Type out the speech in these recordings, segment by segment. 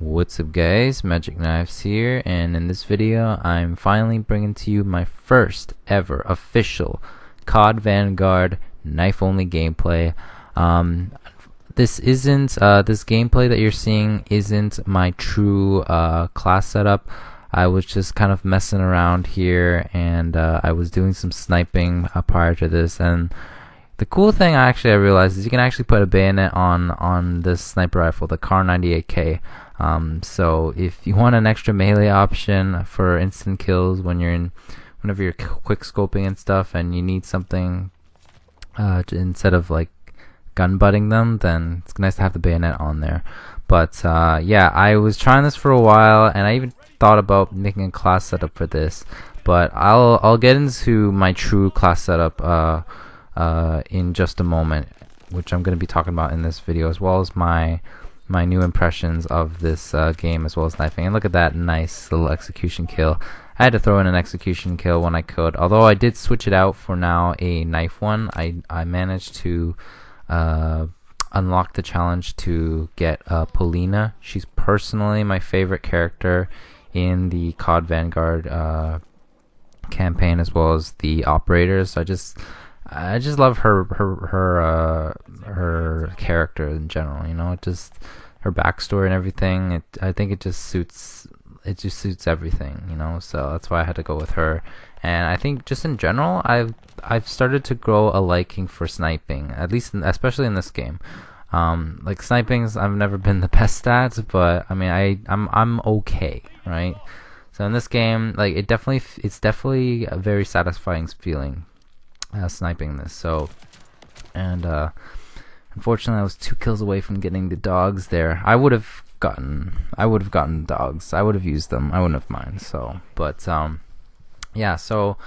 What's up guys, Magic Knives here, and in this video I'm finally bringing to you my first ever official COD Vanguard knife only gameplay. This gameplay that you're seeing isn't my true class setup. I was just kind of messing around here, and I was doing some sniping prior to this, and the cool thing I realized is you can actually put a bayonet on this sniper rifle, the Kar 98K. So if you want an extra melee option for instant kills whenever you're quick scoping and stuff, and you need something instead of like gun butting them, then it's nice to have the bayonet on there. But yeah, I was trying this for a while, and I even thought about making a class setup for this. But I'll get into my true class setup in just a moment, which I'm going to be talking about in this video, as well as my new impressions of this game, as well as knifing. And look at that nice little execution kill. I had to throw in an execution kill when I could, although I did switch it out for now a knife one. I managed to unlock the challenge to get Polina. She's personally my favorite character in the COD Vanguard campaign, as well as the operators. I just love her character in general. You know, just her backstory and everything. I think it just suits everything. You know, so that's why I had to go with her. And I think just in general, I've started to grow a liking for sniping, at least especially in this game. Like sniping's, I've never been the best at, but I mean I'm okay, right? So in this game, like it's definitely a very satisfying feeling. Sniping this. So, and unfortunately I was 2 kills away from getting the dogs there. I would have gotten dogs. I would have used them. I wouldn't have minded. So, but yeah, so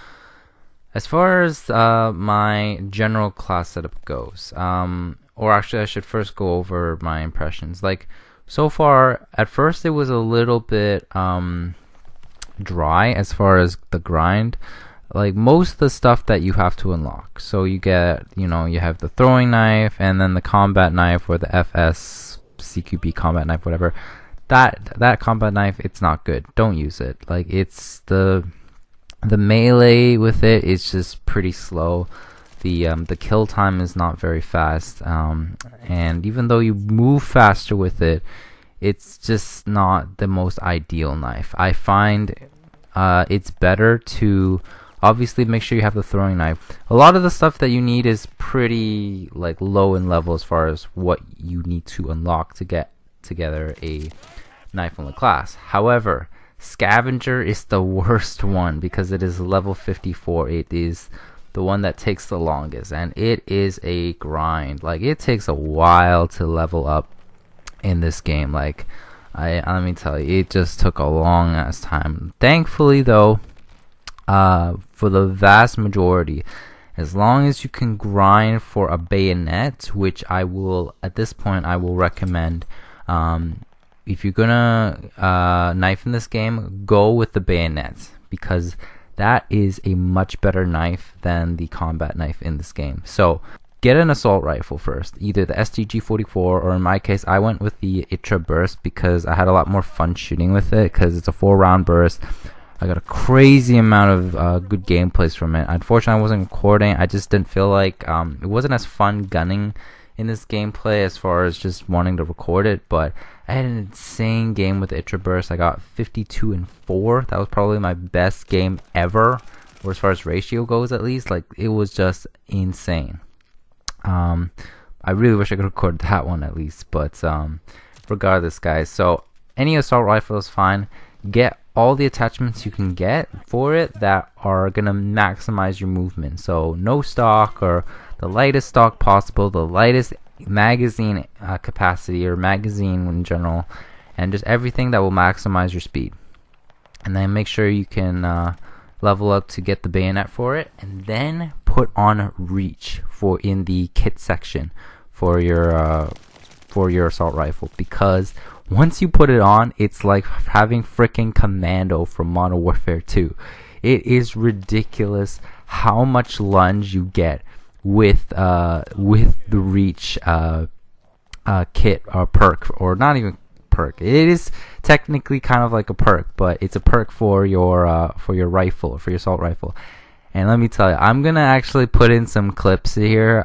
as far as my general class setup goes, or actually I should first go over my impressions. Like, so far at first it was a little bit dry as far as the grind. Like most of the stuff that you have to unlock. So you get, you have the throwing knife, and then the combat knife, or the FS CQB combat knife, whatever. That combat knife, it's not good. Don't use it. Like, it's the melee with it is just pretty slow. The kill time is not very fast. And even though you move faster with it, it's just not the most ideal knife. I find it's better to obviously make sure you have the throwing knife. A lot of the stuff that you need is pretty like low in level as far as what you need to unlock to get together a knife only class. However, Scavenger is the worst one because it is level 54. It is the one that takes the longest, and it is a grind. Like, it takes a while to level up in this game. Like, let me tell you, it just took a long ass time. Thankfully though, for the vast majority, as long as you can grind for a bayonet, which I will, at this point, I will recommend, if you're gonna knife in this game, go with the bayonet, because that is a much better knife than the combat knife in this game. So get an assault rifle first, either the STG-44, or in my case I went with the ITRA burst because I had a lot more fun shooting with it, because it's a 4-round burst. I got a crazy amount of good gameplays from it. Unfortunately, I wasn't recording. I just didn't feel like it wasn't as fun gunning in this gameplay as far as just wanting to record it. But I had an insane game with ITRA burst. I got 52 and 4. That was probably my best game ever, or as far as ratio goes, at least. Like, it was just insane. I really wish I could record that one at least. But regardless, guys. So any assault rifle is fine. Get all the attachments you can get for it that are gonna maximize your movement. So no stock, or the lightest stock possible, the lightest magazine capacity, or magazine in general, and just everything that will maximize your speed. And then make sure you can level up to get the bayonet for it, and then put on reach for in the kit section for your assault rifle, because once you put it on, it's like having freaking Commando from Modern Warfare 2. It is ridiculous how much lunge you get with the reach kit or perk, or not even perk. It is technically kind of like a perk, but it's a perk for your rifle, for your assault rifle. And let me tell you, I'm gonna actually put in some clips here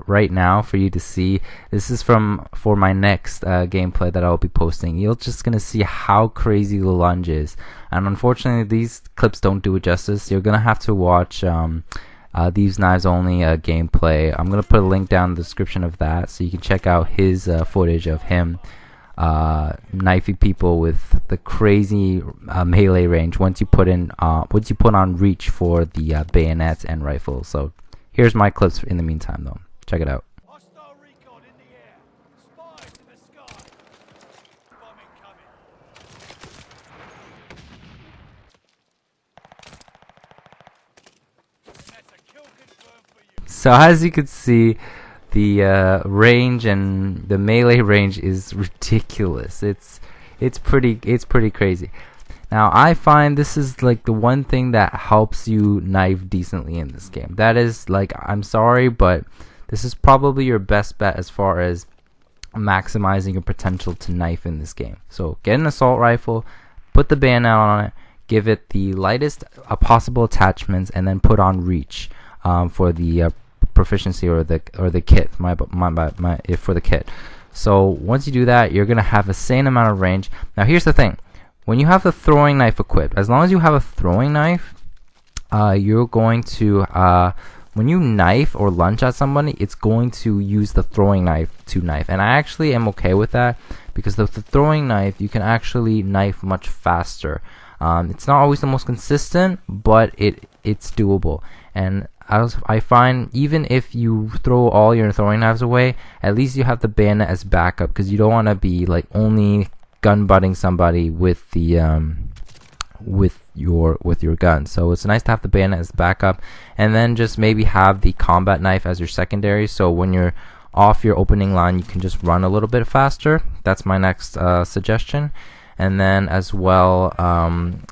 right now for you to see. This is for my next gameplay that I'll be posting. You're just gonna see how crazy the lunge is, and unfortunately these clips don't do it justice. You're gonna have to watch these knives only gameplay. I'm gonna put a link down in the description of that, so you can check out his footage of him knifing people with the crazy melee range once you put on reach for the bayonets and rifles. So here's my clips in the meantime though. Check it out. Hostile recon in the air. Spies in the sky. Bomb incoming. And that's a kill confirmed for you. So as you can see, the range and the melee range is ridiculous. It's pretty crazy. Now I find this is like the one thing that helps you knife decently in this game. That is, like, I'm sorry, but this is probably your best bet as far as maximizing your potential to knife in this game. So get an assault rifle, put the bayonet on it, give it the lightest possible attachments, and then put on reach for the proficiency or the kit. For the kit. So once you do that, you're gonna have a sane amount of range. Now here's the thing: when you have the throwing knife equipped, as long as you have a throwing knife, you're going to when you knife or lunge at somebody, it's going to use the throwing knife to knife. And I actually am okay with that, because with the throwing knife you can actually knife much faster. It's not always the most consistent, but it's doable. And I find even if you throw all your throwing knives away, at least you have the bayonet as backup, because you don't want to be like only gun butting somebody with the with your gun. So it's nice to have the bayonet as backup, and then just maybe have the combat knife as your secondary, so when you're off your opening line you can just run a little bit faster. That's my next suggestion. And then as well,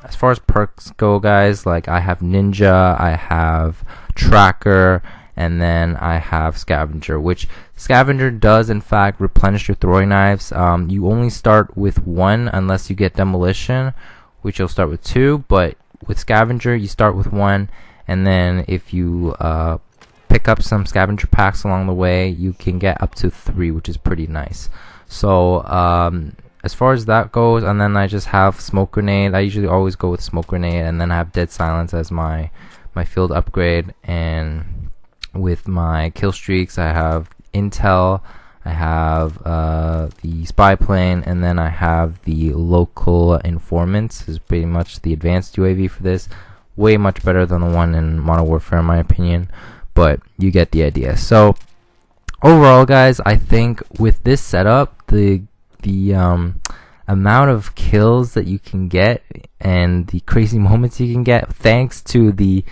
as far as perks go, guys, like I have Ninja, I have Tracker, and then I have Scavenger, which Scavenger does in fact replenish your throwing knives. You only start with one unless you get Demolition, which you'll start with two, but with Scavenger you start with one, and then if you pick up some Scavenger packs along the way, you can get up to 3, which is pretty nice. So as far as that goes, and then I just have Smoke Grenade. I usually always go with Smoke Grenade, and then I have Dead Silence as my field upgrade. And with my kill streaks, I have Intel, I have the Spy Plane, and then I have the Local Informants. This is pretty much the advanced UAV for this. Way much better than the one in Modern Warfare in my opinion, but you get the idea. So overall, guys, I think with this setup, the amount of kills that you can get and the crazy moments you can get thanks to the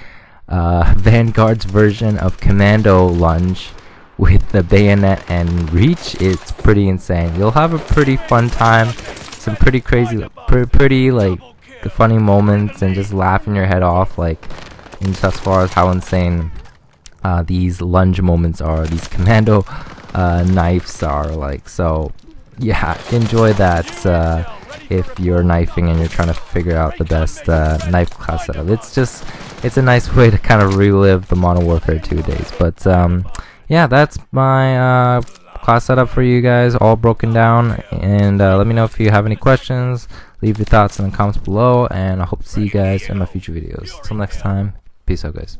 Vanguard's version of Commando Lunge with the bayonet and reach, it's pretty insane. You'll have a pretty fun time, some pretty crazy, pretty like the funny moments, and just laughing your head off, like, and just as far as how insane these lunge moments are, these commando knives are, like. So yeah, enjoy that if you're knifing and you're trying to figure out the best knife class setup. It's a nice way to kind of relive the Modern Warfare 2 days. But yeah, that's my class setup for you guys, all broken down. And let me know if you have any questions. Leave your thoughts in the comments below, and I hope to see you guys in my future videos. Till next time, peace out, guys.